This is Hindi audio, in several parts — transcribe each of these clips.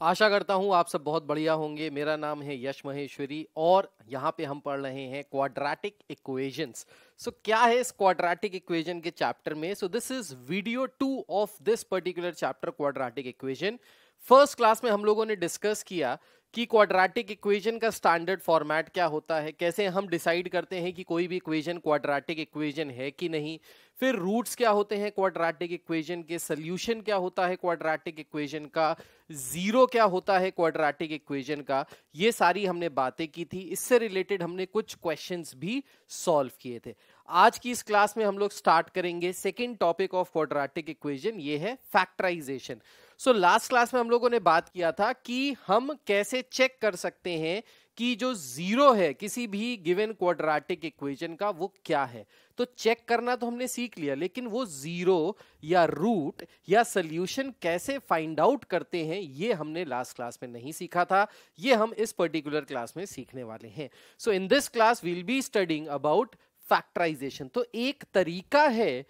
आशा करता हूँ आप सब बहुत बढ़िया होंगे। मेरा नाम है यश महेश्वरी और यहाँ पे हम पढ़ रहे हैं क्वाड्रेटिक इक्वेशंस। सो क्या है इस क्वाड्रेटिक इक्वेशन के चैप्टर में? So this is video 2 of this particular chapter quadratic equation. First class में हम लोगों ने डिस्कस किया कि क्वाड्रेटिक इक्वेशन का स्टैंडर्ड फॉर्मेट क्या होता है, कैसे हम डिसाइड करते हैं कि कोई भी इक्वेशन क्वाड्रेटिक इक्वेशन है कि नहीं, फिर रूट्स क्या होते हैं क्वाड्रेटिक इक्वेशन के, सोल्यूशन क्या होता है क्वाड्रेटिक इक्वेशन का, जीरो क्या होता है क्वाड्रेटिक इक्वेशन का। ये सारी हमने बातें की थी। इससे रिलेटेड हमने कुछ क्वेश्चंस भी सॉल्व किए थे। आज की इस क्लास में हम लोग स्टार्ट करेंगे second topic of quadratic equation, ये है फैक्टराइजेशन। सो लास्ट क्लास में हम लोगों ने बात किया था कि हम कैसे चेक कर सकते हैं कि जो जीरो है किसी भी गिवन क्वाड्रेटिक इक्वेशन का वो क्या है। तो चेक करना तो हमने सीख लिया, लेकिन वो जीरो या रूट या सोल्यूशन कैसे फाइंड आउट करते हैं ये हमने लास्ट क्लास में नहीं सीखा था। ये हम इस पर्टिकुलर क्लास में सीखने वाले हैं। So in this class we'll be studying about factorization. तो एक तरीका है,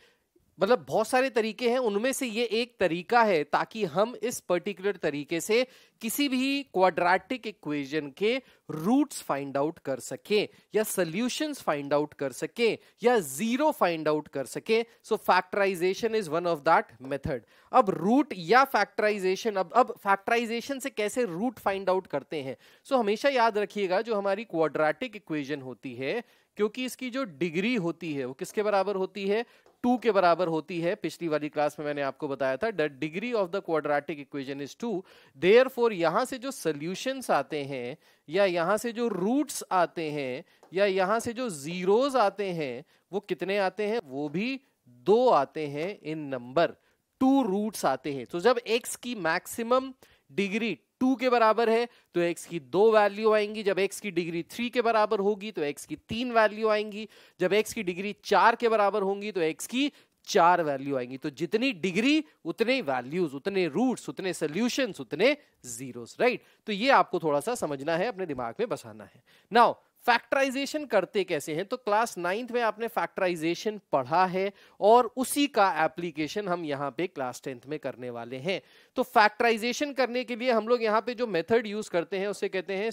मतलब बहुत सारे तरीके हैं, उनमें से ये एक तरीका है ताकि हम इस पर्टिकुलर तरीके से किसी भी क्वाड्रेटिक इक्वेशन के रूट्स फाइंड आउट कर सकें या सॉल्यूशंस फाइंड आउट कर सकें या जीरो फाइंड आउट कर सकें। So factorization is one of that method. अब रूट या फैक्टराइजेशन, अब फैक्टराइजेशन से कैसे रूट फाइंड आउट करते हैं? सो हमेशा याद रखिएगा, जो हमारी क्वाड्रेटिक इक्वेशन होती है, क्योंकि इसकी जो डिग्री होती है वो किसके बराबर होती है? 2 के बराबर होती है। पिछली वाली क्लास में मैंने आपको बताया था the degree of the quadratic equation is 2। Therefore यहां से जो सॉल्यूशंस आते हैं या यहां से जो रूट्स आते हैं या यहां से जो जीरोस आते हैं वो कितने आते हैं? वो भी 2 आते हैं इन नंबर। 2 रूट्स आते हैं। तो जब x की मैक्सिमम डिग्री 2 के बराबर है तो x की 2 वैल्यू आएंगी। जब x की डिग्री 3 के बराबर होगी तो x की 3 वैल्यू आएंगी। जब x की डिग्री 4 के बराबर होंगी तो x की 4 वैल्यू आएंगी। तो जितनी डिग्री उतने वैल्यूज, उतने रूट्स, उतने सॉल्यूशंस, उतने जीरोस, राइट? तो ये आपको थोड़ा सा समझना है, अपने दिमाग में बसाना है। नाउ फैक्टराइजेशन करते कैसे हैं? तो क्लास 9th में आपने फैक्टराइजेशन पढ़ा है और उसी का एप्लीकेशन हम यहाँ पे क्लास 10th में करने वाले हैं। तो फैक्टराइजेशन करने के लिए हम लोग यहाँ पे जो मेथड यूज करते हैं उसे कहते हैं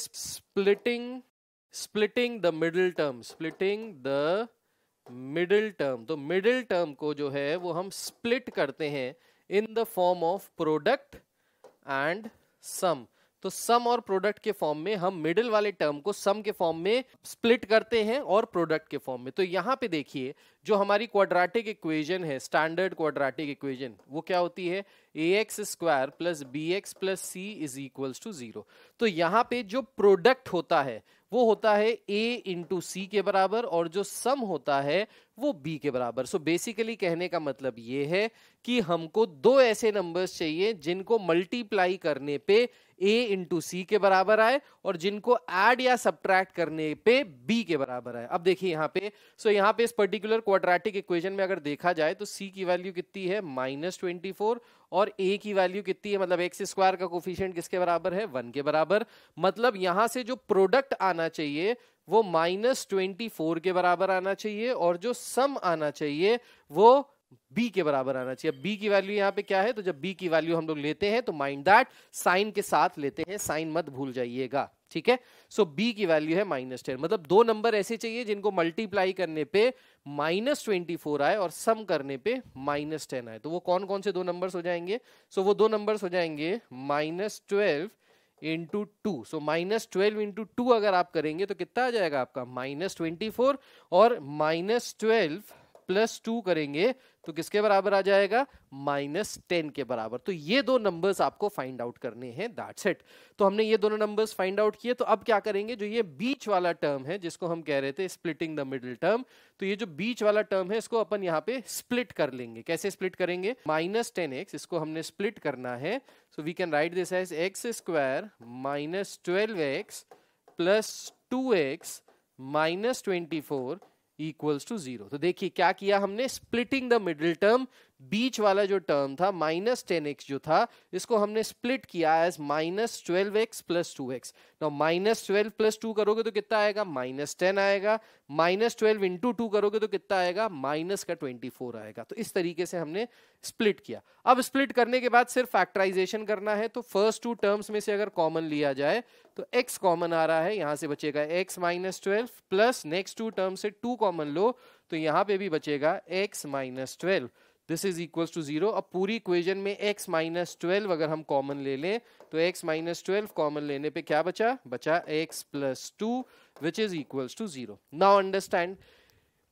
splitting the middle term. Splitting the middle term. तो मिडिल टर्म को जो है वो हम स्प्लिट करते हैं in the form of product and sum. तो सम और प्रोडक्ट के फॉर्म में हम मिडिल वाले टर्म को सम के फॉर्म में स्प्लिट करते हैं और प्रोडक्ट के फॉर्म में। तो यहां पे देखिए, जो हमारी क्वाड्रेटिक इक्वेशन है, स्टैंडर्ड क्वाड्रेटिक इक्वेशन, वो क्या होती है? ax square plus bx plus c is equals to 0। तो यहां पे जो प्रोडक्ट होता है वो होता है a इंटू सी के बराबर और जो सम होता है वो b के बराबर। सो बेसिकली कहने का मतलब ये है कि हमको दो ऐसे नंबर्स चाहिए जिनको मल्टीप्लाई करने पे a इंटू सी के बराबर आए और जिनको ऐड या सब्ट्रैक्ट करने पे b के बराबर आए। अब देखिए यहाँ पे, यहाँ पे इस पर्टिकुलर क्वाड्रेटिक इक्वेशन में अगर देखा जाए तो c की वैल्यू कितनी है? -24 और a की वैल्यू कितनी है? मतलब x स्क्वायर का कोफिशिएंट किसके बराबर है? 1 के बराबर। मतलब यहां से जो प्रोडक्ट आना चाहिए वो -24 के बराबर आना चाहिए और जो सम आना चाहिए वो b के बराबर आना चाहिए। b की वैल्यू यहाँ पे क्या है? तो जब b की वैल्यू हम लोग लेते हैं तो माइंड दैट साइन के साथ लेते हैं, साइन मत भूल जाइएगा, ठीक है? सो b की वैल्यू है -10। मतलब दो नंबर ऐसे चाहिए जिनको मल्टीप्लाई करने पे -24 आए और सम करने पे -10 आए। तो वो कौन कौन से दो नंबर्स हो जाएंगे? वो दो नंबर्स हो जाएंगे -12 इंटू 2। सो -12 इंटू 2 अगर आप करेंगे तो कितना आ जाएगा आपका? -24 और -12 प्लस 2 करेंगे तो किसके बराबर आ जाएगा? -10 के बराबर। तो ये दो नंबर्स आपको फाइंड आउट करने हैं, दैट्स इट। तो हमने ये दोनों नंबर्स फाइंड आउट किए। तो अब क्या करेंगे? जो ये बीच वाला टर्म है जिसको हम कह रहे थे स्प्लिटिंग द मिडिल टर्म, तो ये जो बीच वाला टर्म है इसको अपन यहाँ पे स्प्लिट कर लेंगे। कैसे स्प्लिट करेंगे? -10x इसको हमने स्प्लिट करना है। So we can write this as x square -12x plus 2x -24 equals to 0। तो देखिए क्या किया हमने? स्प्लिटिंग द मिडिल टर्म बीच वाला जो टर्म था -10x जो था, इसको हमने स्प्लिट किया एज -12x + 2x। नाउ -12 + 2 करोगे तो कितना आएगा, -10 आएगा। -12 × 2 करोगे तो कितना आएगा, -24 आएगा। तो इस तरीके से हमने स्प्लिट किया। अब स्प्लिट करने के बाद सिर्फ फैक्टराइजेशन करना है, तो फर्स्ट टू टर्म्स में से अगर कॉमन लिया जाए तो x कॉमन आ रहा है, यहां से बचेगा x -12 plus next two term से 2 कॉमन लो तो यहां पे भी बचेगा x -12। This is equal to 0। अब पूरी इक्वेशन में x -12 अगर हम कॉमन ले लें तो x -12 कॉमन लेने पे क्या बचा, x + 2 which is equal to 0। Now understand,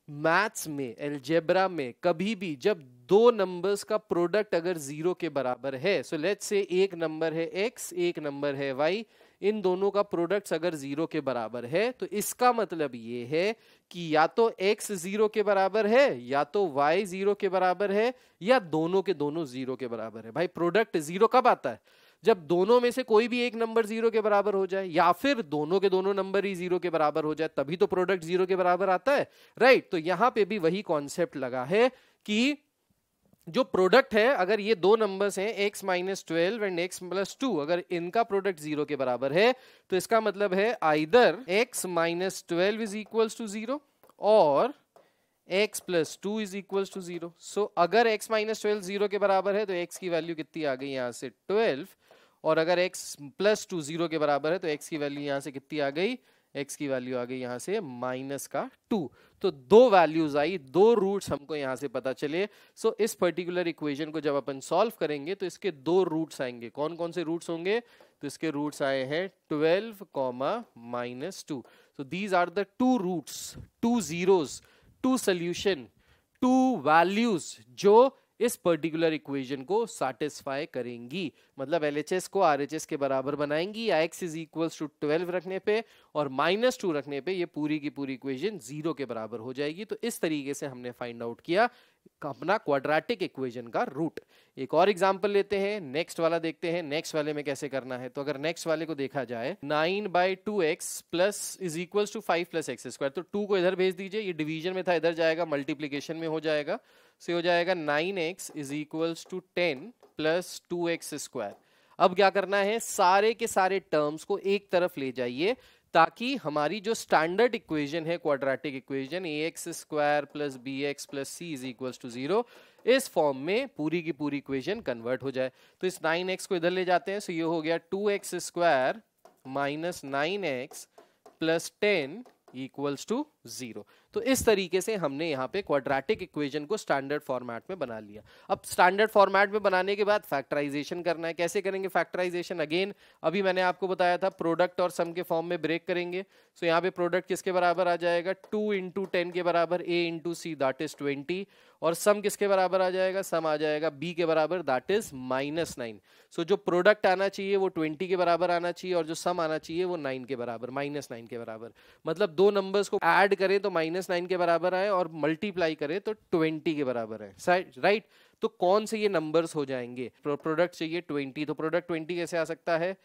maths में, अलजेब्रा में कभी भी जब दो नंबर्स का प्रोडक्ट अगर 0 के बराबर है, सो लेट्स से एक नंबर है x, एक नंबर है y, इन दोनों का प्रोडक्ट्स अगर 0 के बराबर है तो इसका मतलब ये है कि या तो x 0 के बराबर है, या तो y 0 के बराबर है, या दोनों के दोनों 0 के बराबर है। भाई प्रोडक्ट 0 कब आता है, जब दोनों में से कोई भी एक नंबर 0 के बराबर हो जाए, या फिर दोनों के दोनों नंबर ही 0 के बराबर हो जाए, तभी तो प्रोडक्ट 0 के बराबर आता है, राइट। तो यहां पे भी वही कॉन्सेप्ट लगा है कि जो प्रोडक्ट है, अगर ये दो नंबर्स हैं x -12 एंड x + 2, अगर इनका प्रोडक्ट 0 के बराबर है तो इसका मतलब है either x -12 is equal to 0 और x + 2 is equal to 0। So अगर x -12 0 के बराबर है तो x की वैल्यू कितनी आ गई यहां से 12, और अगर x + 2 0 के बराबर है तो x की वैल्यू यहां से कितनी आ गई, x की वैल्यू आ गई यहां से -2। तो दो वैल्यूज आई, दो रूट्स हमको यहां से पता चले। सो इस पर्टिकुलर इक्वेशन को जब अपन सॉल्व करेंगे तो इसके दो रूट्स आएंगे। कौन कौन से रूट्स होंगे, तो इसके रूट्स आए हैं 12, -2। So these are the two roots, two zeros, two solution, two values जो इस पर्टिकुलर इक्वेशन को सैटिस्फाई करेंगी, मतलब LHS को RHS के बराबर बनाएंगी, या x इज इक्वल टू 12 रखने पे और -2 रखने पे ये पूरी की पूरी इक्वेशन 0 के बराबर हो जाएगी। तो इस तरीके से हमने फाइंड आउट किया अपना क्वाड्रेटिक इक्वेशन का रूट। एक और एग्जांपल लेते हैं, नेक्स्ट वाला देखते हैं, नेक्स्ट वाले में कैसे करना है। तो अगर नेक्स्ट वाले को देखा जाए, 9/2x plus is equal to 5 + x², तो 2 को इधर भेज दीजिए, ये डिवीजन में था इधर जाएगा, मल्टीप्लीकेशन में हो जाएगा, से हो जाएगा 9x is equal to 10 + 2x²। अब क्या करना है, सारे के सारे टर्म्स को एक तरफ ले जाइए ताकि हमारी जो स्टैंडर्ड इक्वेशन है quadratic equation ax² + bx + c is equal to 0, इस फॉर्म में पूरी की पूरी इक्वेशन कन्वर्ट हो जाए। तो इस 9x को इधर ले जाते हैं, सो ये हो गया 2x² - 9x + 10 इक्वल्स टू 0। तो इस तरीके से हमने यहाँ पे क्वाड्रेटिक इक्वेशन को स्टैंडर्ड फॉर्मेट में बना लिया। अब स्टैंडर्ड फॉर्मेट में बनाने के बाद फैक्टराइजेशन करना है। कैसे करेंगे फैक्टराइजेशन, अगेन अभी मैंने आपको बताया था प्रोडक्ट और सम के फॉर्म में ब्रेक करेंगे। सो यहाँ पे प्रोडक्ट किसके बराबर आ जाएगा, 2 × 10 के बराबर a × c दैट इज 20, और सम किसके बराबर आ जाएगा, सम आ जाएगा b के बराबर दैट इज -9। सो जो प्रोडक्ट आना चाहिए वो 20 के बराबर आना चाहिए, और जो सम आना चाहिए वो 9 के बराबर, -9 के बराबर। मतलब दो नंबर्स को ऐड करें तो -9 के बराबर आए और मल्टीप्लाई करें तो 20 के बराबर है, राइट। तो कौन से ये नंबर्स हो जाएंगे, प्रोडक्ट चाहिए 20, तो प्रोडक्ट 20 कैसे आ सकता है,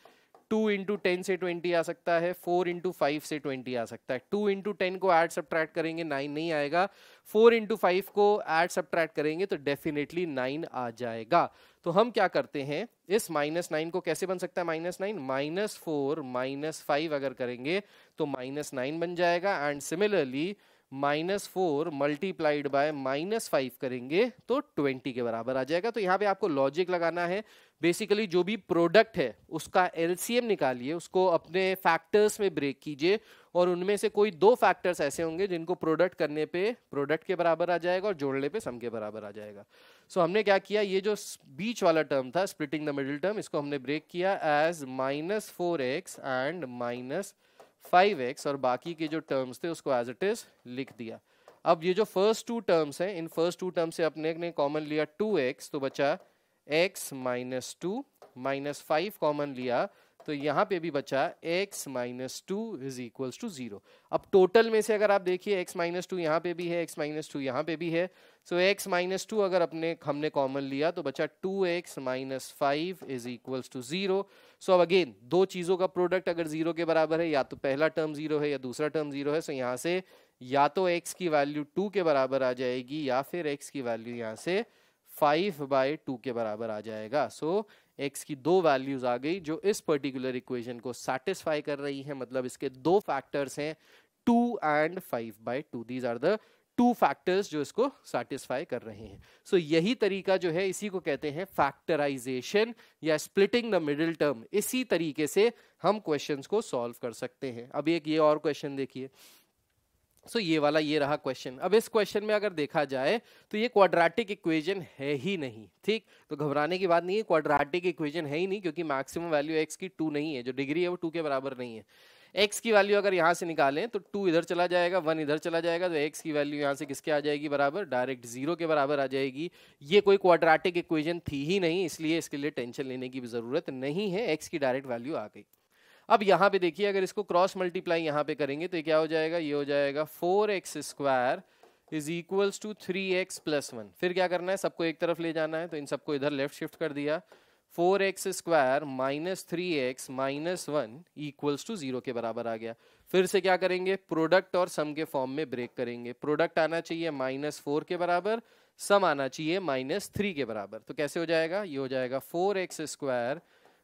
2 × 10 से 20 आ सकता है, 4 × 5 से 20 आ सकता है। 2 × 10 को ऐड सब्ट्रैक्ट करेंगे 9 नहीं आएगा, 4 × 5 को ऐड सब्ट्रैक्ट करेंगे तो डेफिनेटली 9 आ जाएगा। तो हम क्या करते हैं, इस -9 को कैसे बन सकता है, -9 -4 -5 अगर करेंगे तो -9 बन जाएगा, एंड सिमिलरली -4 मल्टीप्लाइड बाय -5 करेंगे तो 20 के बराबर आ जाएगा। तो यहाँ पे आपको लॉजिक लगाना है, बेसिकली जो भी प्रोडक्ट है उसका LCM निकालिए, उसको अपने फैक्टर्स में ब्रेक कीजिए, और उनमें से कोई दो फैक्टर्स ऐसे होंगे जिनको प्रोडक्ट करने पे प्रोडक्ट के बराबर आ जाएगा और जोड़ने पे सम के बराबर आ जाएगा। सो हमने क्या किया, ये जो बीच वाला टर्म था स्प्लिटिंग द मिडिल टर्म, इसको हमने ब्रेक किया एज -4x एंड -5x, और बाकी के जो टर्म्स थे उसको एज इट इज लिख दिया। अब ये जो फर्स्ट टू टर्म्स हैं, इन फर्स्ट टू टर्म से अपने ने कॉमन लिया 2x, तो बचा x -2, -5 कॉमन लिया तो यहां पे भी बचा x -2 इज इक्वल टू 0। अब टोटल में से अगर आप देखिए x -2 यहां पे भी है, x -2 यहां पे भी है, सो x -2 अगर हमने कॉमन लिया तो बचा 2x -5 इज इक्वल टू 0। सो अब अगेन दो चीजों का प्रोडक्ट अगर 0 के बराबर है, या तो पहला टर्म 0 है या दूसरा टर्म 0 है, सो यहां से या तो x की वैल्यू 2 के बराबर आ जाएगी या फिर x की वैल्यू यहां से 5/2 के बराबर आ जाएगा। सो x की दो वैल्यूज आ गई जो इस पर्टिकुलर इक्वेशन को सैटिस्फाई कर रही है, मतलब इसके दो फैक्टर्स हैं 2 and 5/2। These are the two factors जो इसको सैटिस्फाई कर रहे हैं। सो यही तरीका जो है इसी को कहते हैं फैक्टराइजेशन या स्प्लिटिंग द मिडिल टर्म। इसी तरीके से हम क्वेश्चंस को सॉल्व कर सकते हैं। अब एक ये और क्वेश्चन देखिए। सो ये वाला ये रहा क्वेश्चन। अब इस क्वेश्चन में अगर देखा जाए तो ये क्वाड्रेटिक इक्वेशन है ही नहीं, ठीक। तो घबराने की बात नहीं है, क्वाड्रेटिक इक्वेशन है ही नहीं, क्योंकि मैक्सिमम वैल्यू x की 2 नहीं है, जो डिग्री है वो 2 के बराबर नहीं है। x की वैल्यू अगर यहां से निकालें तो 2 इधर चला जाएगा, 1 इधर चला जाएगा, तो x की वैल्यू यहां से किसके आ जाएगी बराबर, डायरेक्ट 0 के बराबर आ जाएगी। ये कोई क्वाड्रेटिक इक्वेशन थी ही नहीं, इसलिए इसके लिए टेंशन लेने की जरूरत नहीं है, x की डायरेक्ट वैल्यू आ गई। अब यहां पे देखिए, अगर इसको क्रॉस मल्टीप्लाई यहां पे करेंगे तो ये क्या हो जाएगा, ये हो जाएगा 4x² is equals to 3x+1। फिर क्या करना है, सबको एक तरफ ले जाना है, तो इन सबको इधर लेफ्ट शिफ्ट कर दिया। 4x² minus 3x minus 1 equals to 0 के बराबर आ गया। फिर से क्या करेंगे, प्रोडक्ट और सम के फॉर्म में ब्रेक करेंगे। प्रोडक्ट आना चाहिए -4 के बराबर, सम आना चाहिए -3 के बराबर। तो कैसे हो जाएगा, ये हो जाएगा 4x²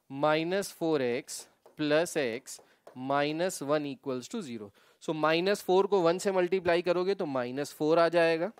minus 4x plus x minus 1 equals to 0। So -4 को 1 से मल्टीप्लाई करोगे तो -4 आ जाएगा,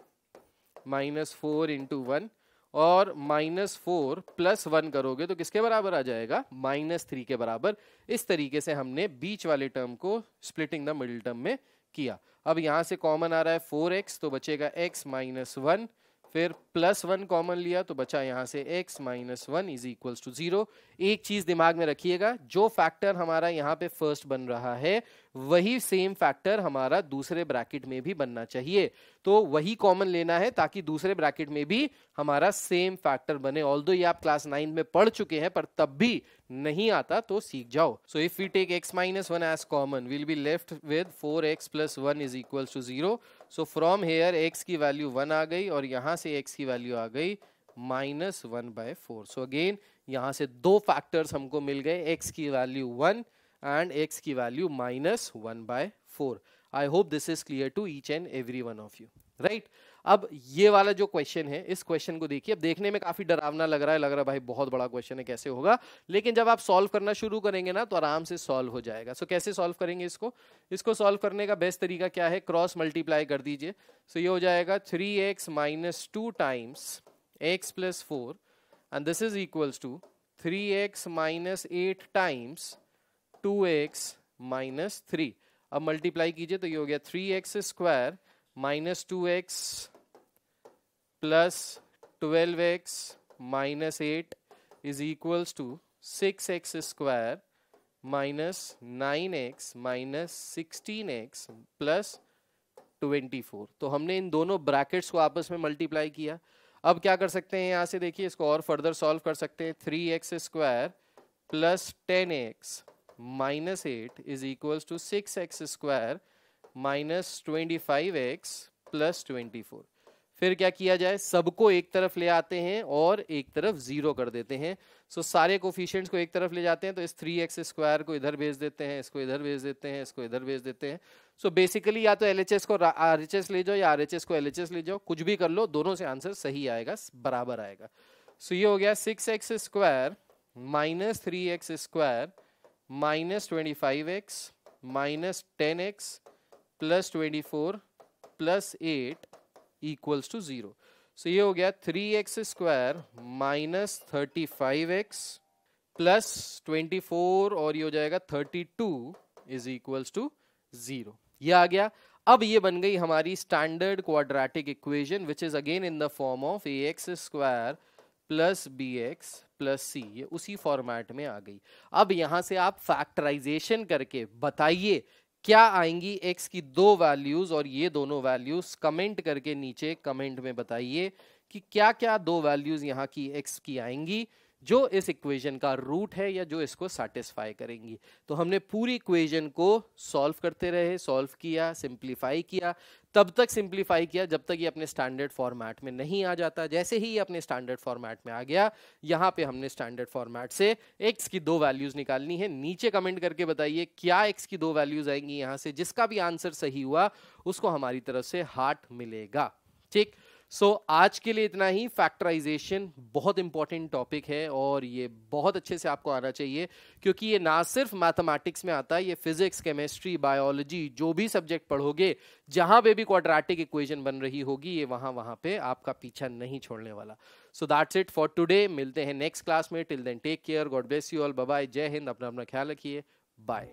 -4 इंटू 1, और -4 प्लस 1 करोगे तो किसके बराबर आ जाएगा, -3 के बराबर। इस तरीके से हमने बीच वाले टर्म को स्प्लिटिंग द मिडिल टर्म में किया। अब यहां से कॉमन आ रहा है 4x, तो बचेगा x माइनस 1, फिर +1 कॉमन लिया तो बचा यहां से x minus 1 is equals to 0। एक चीज दिमाग में रखिएगा, जो फैक्टर हमारा यहाँ पे फर्स्ट बन रहा है वही सेम फैक्टर हमारा दूसरे ब्रैकेट में भी बनना चाहिए। तो वही कॉमन लेना है ताकि दूसरे ब्रैकेट में भी हमारा सेम फैक्टर बने। ऑल्दो ये आप क्लास 9 में पढ़ चुके हैं, पर तब भी नहीं आता तो सीख जाओ। So if we take x minus 1 as common, we'll be left with 4x plus 1 is equals to 0. So from here x की वैल्यू 1 आ गई और यहां से x की वैल्यू आ गई -1/4। सो अगेन यहां से दो फैक्टर्स हमको मिल गए, x की वैल्यू 1 एंड x की वैल्यू -1/4। I hope this is clear to each and every one of you, right. अब ये वाला जो क्वेश्चन है, इस क्वेश्चन को देखिए। अब देखने में काफी डरावना लग रहा है भाई बहुत बड़ा क्वेश्चन है, कैसे होगा, लेकिन जब आप सॉल्व करना शुरू करेंगे ना तो आराम से सॉल्व हो जाएगा। सो कैसे सॉल्व करेंगे इसको सॉल्व करने का बेस्ट तरीका क्या है, क्रॉस मल्टीप्लाई कर दीजिए। सो ये हो जाएगा 3x minus 2 times x plus 4 and this is equals to 3x minus 8 times 2x minus 3। अब मल्टीप्लाई कीजिए तो ये हो गया 3x² minus 2x plus 12x minus 8 is equals to 6x² minus 9x minus 16x plus 24। तो हमने इन दोनों ब्रैकेट्स को आपस में मल्टीप्लाई किया। अब क्या कर सकते हैं, यहां से देखिए इसको और फर्दर सॉल्व कर सकते हैं। 3x² plus 10x minus 8 is equals to 6x² minus 25x plus 24। फिर क्या किया जाए, सबको एक तरफ ले आते हैं और एक तरफ 0 कर देते हैं। सो सारे कोफिशिएंट्स को एक तरफ ले जाते हैं, तो इस 3x² को इधर भेज देते हैं, इसको इधर भेज देते हैं, इसको इधर भेज देते हैं। सो बेसिकली या तो LHS को RHS ले जाओ या RHS को LHS ले जाओ, कुछ भी कर लो, दोनों से आंसर सही आएगा, बराबर आएगा। सो ये हो गया 6x² minus 3x² minus 25x minus 10x plus 24 plus 8 equals to 0। So ये हो गया 3x² माइनस 35x प्लस 24 और ये हो जाएगा 32 इज इक्वल्स टू 0। ये आ गया। अब ये बन गई हमारी standard quadratic equation which is again in the form of ax² plus bx plus c। ये उसी फॉर्मेट में आ गई। अब यहां से आप फैक्टराइजेशन करके बताइए क्या आएंगी x की दो वैल्यूज, और ये दोनों वैल्यूज कमेंट करके नीचे कमेंट में बताइए कि क्या क्या दो वैल्यूज यहाँ की x की आएंगी जो इस इक्वेशन का रूट है या जो इसको सैटिस्फाई करेंगी। तो हमने पूरी इक्वेशन को सॉल्व करते रहे, सॉल्व किया, सिंप्लीफाई किया, तब तक सिंप्लीफाई किया जब तक ये अपने स्टैंडर्ड फॉर्मेट में नहीं आ जाता। जैसे ही ये अपने स्टैंडर्ड फॉर्मेट में आ गया, यहाँ पे हमने स्टैंडर्ड फॉर्मेट से x की दो वैल्यूज निकालनी है। नीचे कमेंट करके बताइए क्या x की दो वैल्यूज आएंगी यहाँ से। जिसका भी आंसर सही हुआ उसको हमारी तरफ से हार्ट मिलेगा, ठीक। सो आज के लिए इतना ही। फैक्टराइजेशन बहुत इंपॉर्टेंट टॉपिक है और ये बहुत अच्छे से आपको आना चाहिए, क्योंकि ये ना सिर्फ मैथमेटिक्स में आता है, ये फिजिक्स, केमिस्ट्री, बायोलॉजी, जो भी सब्जेक्ट पढ़ोगे, जहां पे भी क्वाड्रेटिक इक्वेशन बन रही होगी, ये वहां वहां पे आपका पीछा नहीं छोड़ने वाला। So that's it for today. मिलते हैं नेक्स्ट क्लास में। Till then take care, god bless you all, bye bye, जय हिंद, अपना अपना ख्याल रखिए, बाय।